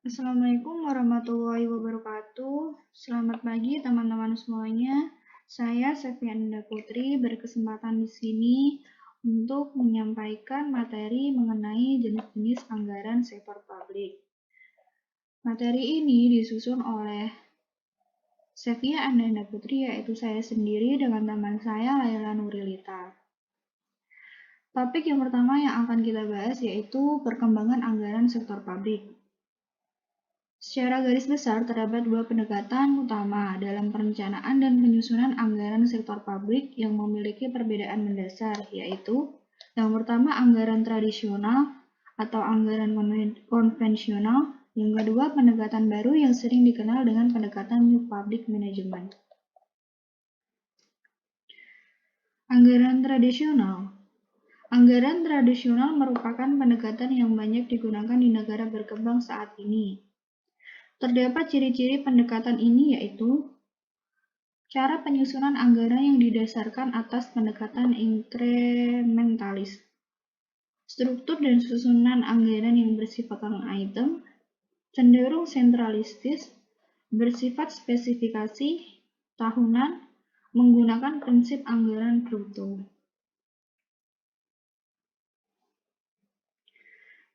Assalamualaikum warahmatullahi wabarakatuh. Selamat pagi teman-teman semuanya. Saya Septianda Putri berkesempatan di sini untuk menyampaikan materi mengenai jenis-jenis anggaran sektor publik. Materi ini disusun oleh Sepia Andanda Putri, yaitu saya sendiri dengan teman saya Laila Nurilita. Topik yang pertama yang akan kita bahas yaitu perkembangan anggaran sektor publik. Secara garis besar, terdapat dua pendekatan utama dalam perencanaan dan penyusunan anggaran sektor publik yang memiliki perbedaan mendasar, yaitu yang pertama anggaran tradisional atau anggaran konvensional, yang kedua pendekatan baru yang sering dikenal dengan pendekatan New Public Management. Anggaran tradisional. Anggaran tradisional merupakan pendekatan yang banyak digunakan di negara berkembang saat ini. Terdapat ciri-ciri pendekatan ini yaitu cara penyusunan anggaran yang didasarkan atas pendekatan inkrementalis, struktur dan susunan anggaran yang bersifat item, cenderung sentralistis, bersifat spesifikasi, tahunan, menggunakan prinsip anggaran bruto.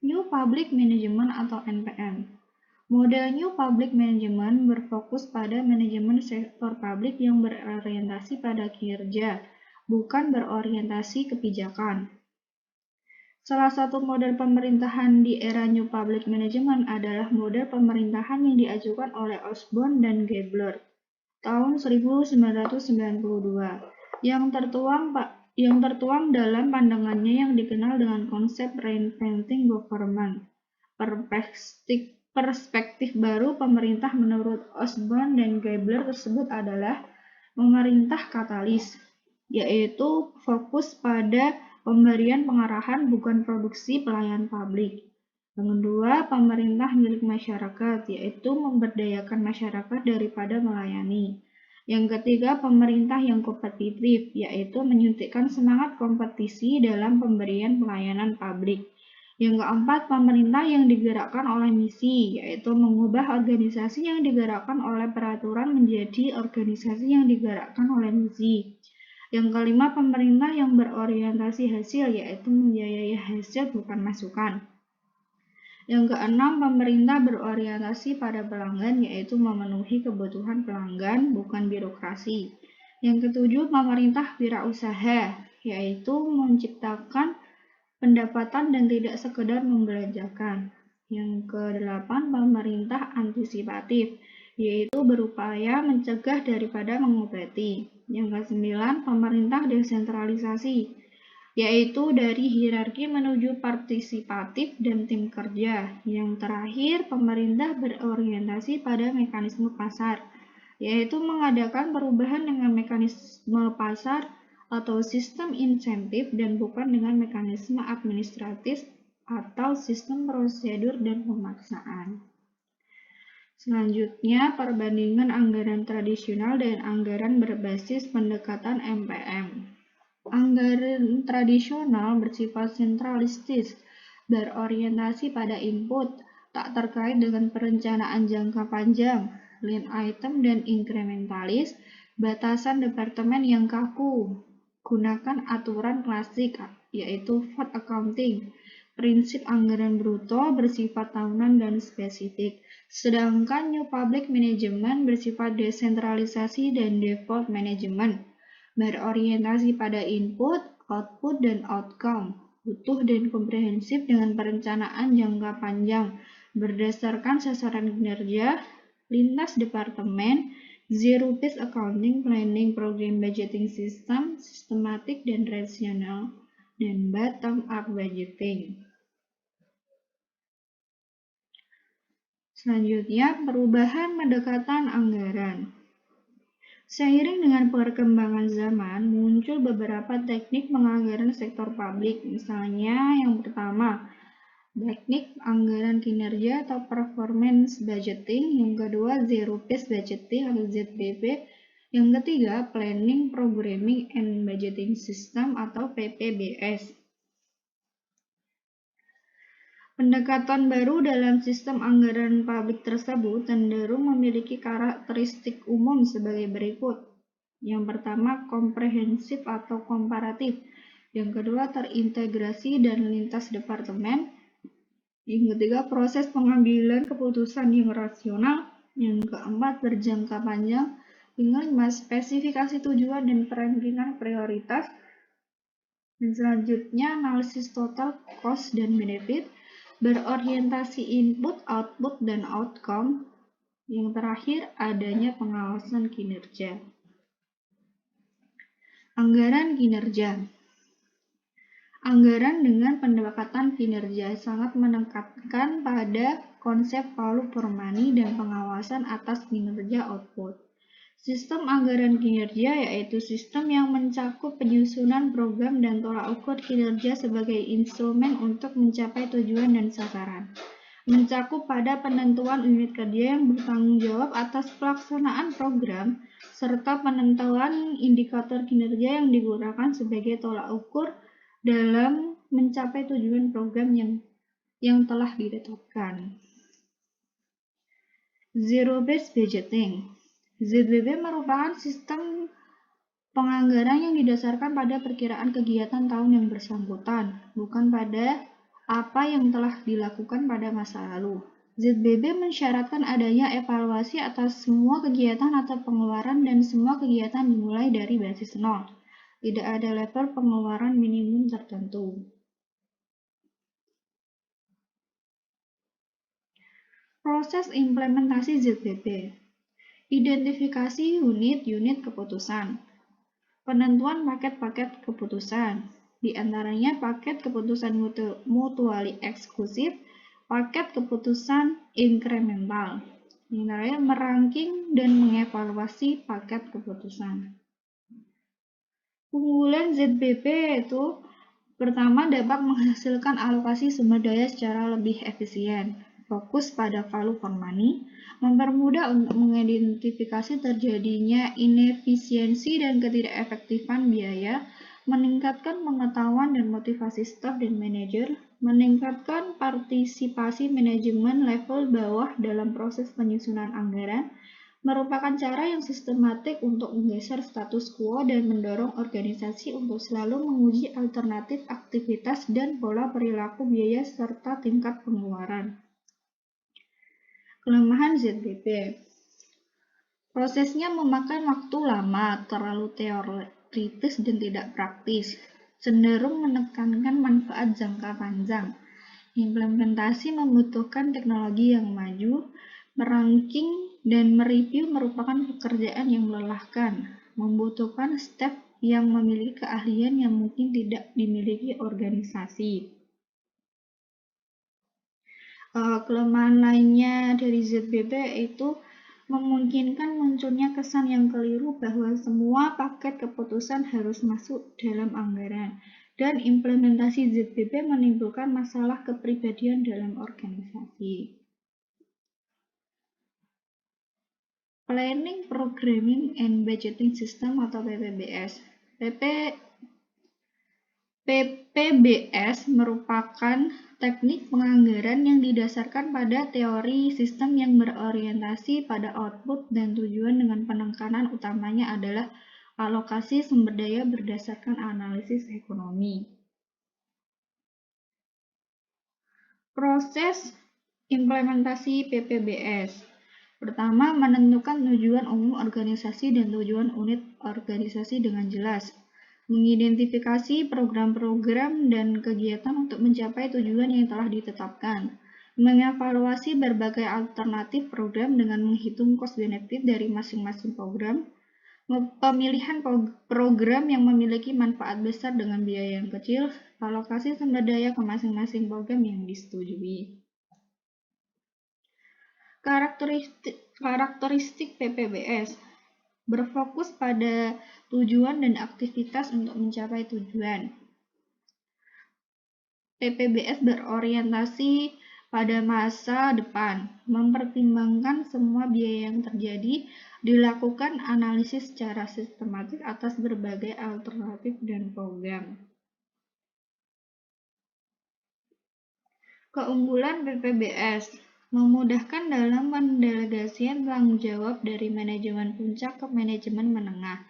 New Public Management atau NPM. Model New Public Management berfokus pada manajemen sektor publik yang berorientasi pada kinerja, bukan berorientasi kebijakan. Salah satu model pemerintahan di era New Public Management adalah model pemerintahan yang diajukan oleh Osborne dan Gabler tahun 1992, yang tertuang dalam pandangannya yang dikenal dengan konsep reinventing government. Perspektif baru pemerintah menurut Osborne dan Gabler tersebut adalah pemerintah katalis, yaitu fokus pada pemberian pengarahan bukan produksi pelayanan publik. Yang kedua, pemerintah milik masyarakat, yaitu memberdayakan masyarakat daripada melayani. Yang ketiga, pemerintah yang kompetitif, yaitu menyuntikkan semangat kompetisi dalam pemberian pelayanan publik. Yang keempat, pemerintah yang digerakkan oleh misi, yaitu mengubah organisasi yang digerakkan oleh peraturan menjadi organisasi yang digerakkan oleh misi. Yang kelima, pemerintah yang berorientasi hasil, yaitu membiayai hasil bukan masukan. Yang keenam, pemerintah berorientasi pada pelanggan, yaitu memenuhi kebutuhan pelanggan, bukan birokrasi. Yang ketujuh, pemerintah wirausaha, yaitu menciptakan pendapatan dan tidak sekedar membelanjakan. Yang kedelapan, pemerintah antisipatif, yaitu berupaya mencegah daripada mengobati. Yang kesembilan, pemerintah desentralisasi, yaitu dari hierarki menuju partisipatif dan tim kerja. Yang terakhir, pemerintah berorientasi pada mekanisme pasar, yaitu mengadakan perubahan dengan mekanisme pasar atau sistem insentif dan bukan dengan mekanisme administratif atau sistem prosedur dan pemaksaan. Selanjutnya, perbandingan anggaran tradisional dan anggaran berbasis pendekatan MPM. Anggaran tradisional bersifat sentralistis, berorientasi pada input, tak terkait dengan perencanaan jangka panjang, line item dan inkrementalis, batasan departemen yang kaku. Gunakan aturan klasik, yaitu FOD accounting. Prinsip anggaran bruto bersifat tahunan dan spesifik, sedangkan New Public Management bersifat desentralisasi dan default management, berorientasi pada input, output, dan outcome, utuh dan komprehensif dengan perencanaan jangka panjang, berdasarkan sasaran kinerja, lintas departemen, zero-based accounting, planning, program budgeting system, sistematik dan rasional, dan bottom-up budgeting. Selanjutnya, perubahan pendekatan anggaran. Seiring dengan perkembangan zaman, muncul beberapa teknik penganggaran sektor publik. Misalnya, yang pertama, teknik anggaran kinerja atau performance budgeting, yang kedua zero-based budgeting atau ZBB, yang ketiga planning, programming, and budgeting system atau PPBS. Pendekatan baru dalam sistem anggaran publik tersebut cenderung memiliki karakteristik umum sebagai berikut. Yang pertama, komprehensif atau komparatif. Yang kedua, terintegrasi dan lintas departemen. Yang ketiga, proses pengambilan keputusan yang rasional. Yang keempat, berjangka panjang. Yang kelima, spesifikasi tujuan dan perankingan prioritas. Dan selanjutnya, analisis total cost dan benefit, berorientasi input, output, dan outcome. Yang terakhir, adanya pengawasan kinerja. Anggaran kinerja. Anggaran dengan pendekatan kinerja sangat menekankan pada konsep value for money dan pengawasan atas kinerja output. Sistem anggaran kinerja yaitu sistem yang mencakup penyusunan program dan tolak ukur kinerja sebagai instrumen untuk mencapai tujuan dan sasaran. Mencakup pada penentuan unit kerja yang bertanggung jawab atas pelaksanaan program, serta penentuan indikator kinerja yang digunakan sebagai tolak ukur dalam mencapai tujuan program yang telah ditetapkan. Zero-based budgeting. ZBB merupakan sistem penganggaran yang didasarkan pada perkiraan kegiatan tahun yang bersangkutan, bukan pada apa yang telah dilakukan pada masa lalu. ZBB mensyaratkan adanya evaluasi atas semua kegiatan atau pengeluaran dan semua kegiatan dimulai dari basis nol. Tidak ada level pengeluaran minimum tertentu. Proses implementasi ZBB. Identifikasi unit-unit keputusan. Penentuan paket-paket keputusan. Di antaranya paket keputusan mutually eksklusif, paket keputusan inkremental. Yang terakhir, meranking dan mengevaluasi paket keputusan. Keunggulan ZBB itu pertama, dapat menghasilkan alokasi sumber daya secara lebih efisien. Fokus pada value for money, mempermudah untuk mengidentifikasi terjadinya inefisiensi dan ketidakefektifan biaya, meningkatkan pengetahuan dan motivasi staf dan manajer, meningkatkan partisipasi manajemen level bawah dalam proses penyusunan anggaran, merupakan cara yang sistematik untuk menggeser status quo dan mendorong organisasi untuk selalu menguji alternatif aktivitas dan pola perilaku biaya serta tingkat pengeluaran. Kelemahan ZBB. Prosesnya memakan waktu lama, terlalu teoritis dan tidak praktis, cenderung menekankan manfaat jangka panjang. Implementasi membutuhkan teknologi yang maju, meranking dan mereview merupakan pekerjaan yang melelahkan, membutuhkan staf yang memiliki keahlian yang mungkin tidak dimiliki organisasi. Kelemahan lainnya dari ZBB itu memungkinkan munculnya kesan yang keliru bahwa semua paket keputusan harus masuk dalam anggaran, dan implementasi ZBB menimbulkan masalah kepribadian dalam organisasi. Planning, Programming, and Budgeting System atau PPBS. PPBS merupakan teknik penganggaran yang didasarkan pada teori sistem yang berorientasi pada output dan tujuan dengan penekanan utamanya adalah alokasi sumber daya berdasarkan analisis ekonomi. Proses implementasi PPBS. Pertama, menentukan tujuan umum organisasi dan tujuan unit organisasi dengan jelas. Mengidentifikasi program-program dan kegiatan untuk mencapai tujuan yang telah ditetapkan. Mengevaluasi berbagai alternatif program dengan menghitung cost benefit dari masing-masing program. Pemilihan program yang memiliki manfaat besar dengan biaya yang kecil. Alokasi sumber daya ke masing-masing program yang disetujui. Karakteristik PPBS berfokus pada tujuan dan aktivitas untuk mencapai tujuan. PPBS berorientasi pada masa depan, mempertimbangkan semua biaya yang terjadi, dilakukan analisis secara sistematik atas berbagai alternatif dan program. Keunggulan PPBS memudahkan dalam pendelegasian tanggung jawab dari manajemen puncak ke manajemen menengah.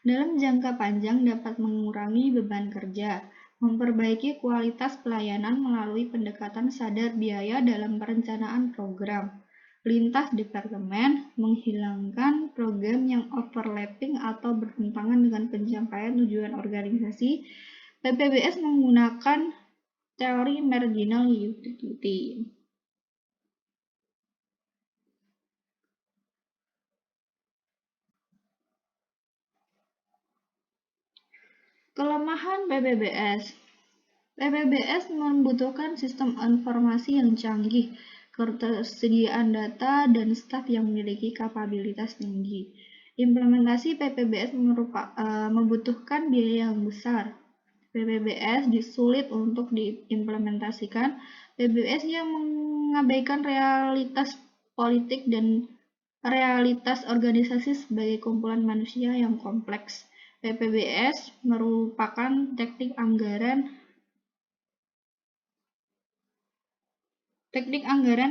Dalam jangka panjang dapat mengurangi beban kerja, memperbaiki kualitas pelayanan melalui pendekatan sadar biaya dalam perencanaan program lintas departemen, menghilangkan program yang overlapping atau bertentangan dengan pencapaian tujuan organisasi. PPBS menggunakan teori marginal utility. Kelemahan PPBS. PPBS membutuhkan sistem informasi yang canggih, ketersediaan data, dan staf yang memiliki kapabilitas tinggi. Implementasi PPBS membutuhkan biaya yang besar. PPBS sulit untuk diimplementasikan. PPBS yang mengabaikan realitas politik dan realitas organisasi sebagai kumpulan manusia yang kompleks. PPBS merupakan teknik anggaran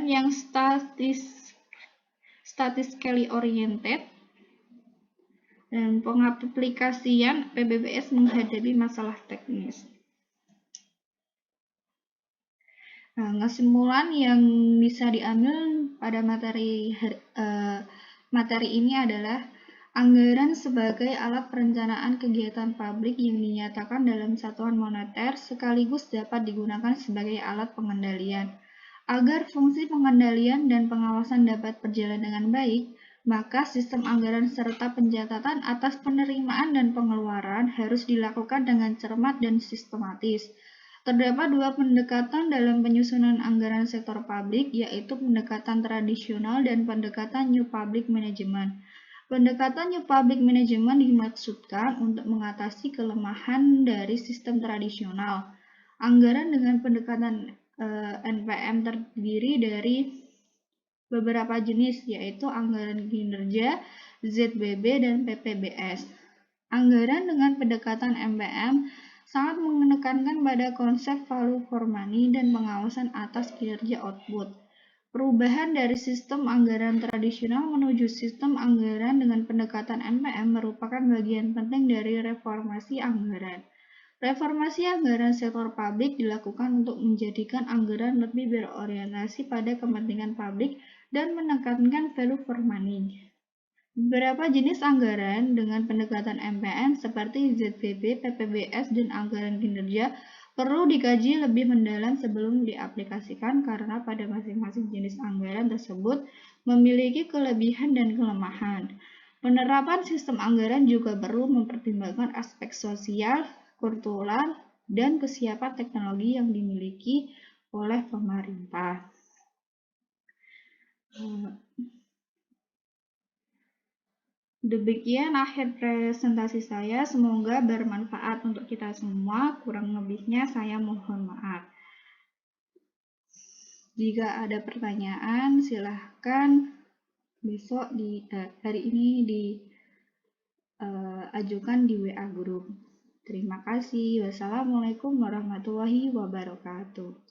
yang statistically oriented, dan pengaplikasian PPBS menghadapi masalah teknis. Nah, kesimpulan yang bisa diambil pada materi ini adalah anggaran sebagai alat perencanaan kegiatan publik yang dinyatakan dalam satuan moneter sekaligus dapat digunakan sebagai alat pengendalian. Agar fungsi pengendalian dan pengawasan dapat berjalan dengan baik, maka sistem anggaran serta pencatatan atas penerimaan dan pengeluaran harus dilakukan dengan cermat dan sistematis. Terdapat dua pendekatan dalam penyusunan anggaran sektor publik, yaitu pendekatan tradisional dan pendekatan New Public Management. Pendekatan New Public Management dimaksudkan untuk mengatasi kelemahan dari sistem tradisional. Anggaran dengan pendekatan NPM terdiri dari beberapa jenis, yaitu anggaran kinerja, ZBB, dan PPBS. Anggaran dengan pendekatan MPM sangat menekankan pada konsep value for money dan pengawasan atas kinerja output. Perubahan dari sistem anggaran tradisional menuju sistem anggaran dengan pendekatan MPM merupakan bagian penting dari reformasi anggaran. Reformasi anggaran sektor publik dilakukan untuk menjadikan anggaran lebih berorientasi pada kepentingan publik dan menekankan value for money. Beberapa jenis anggaran dengan pendekatan MPM seperti ZBB, PPBS, dan anggaran kinerja perlu dikaji lebih mendalam sebelum diaplikasikan karena pada masing-masing jenis anggaran tersebut memiliki kelebihan dan kelemahan. Penerapan sistem anggaran juga perlu mempertimbangkan aspek sosial, kultural, dan kesiapan teknologi yang dimiliki oleh pemerintah. Demikian akhir presentasi saya, semoga bermanfaat untuk kita semua. Kurang lebihnya saya mohon maaf. Jika ada pertanyaan, silahkan besok hari ini diajukan di WA Group. Terima kasih. Wassalamualaikum warahmatullahi wabarakatuh.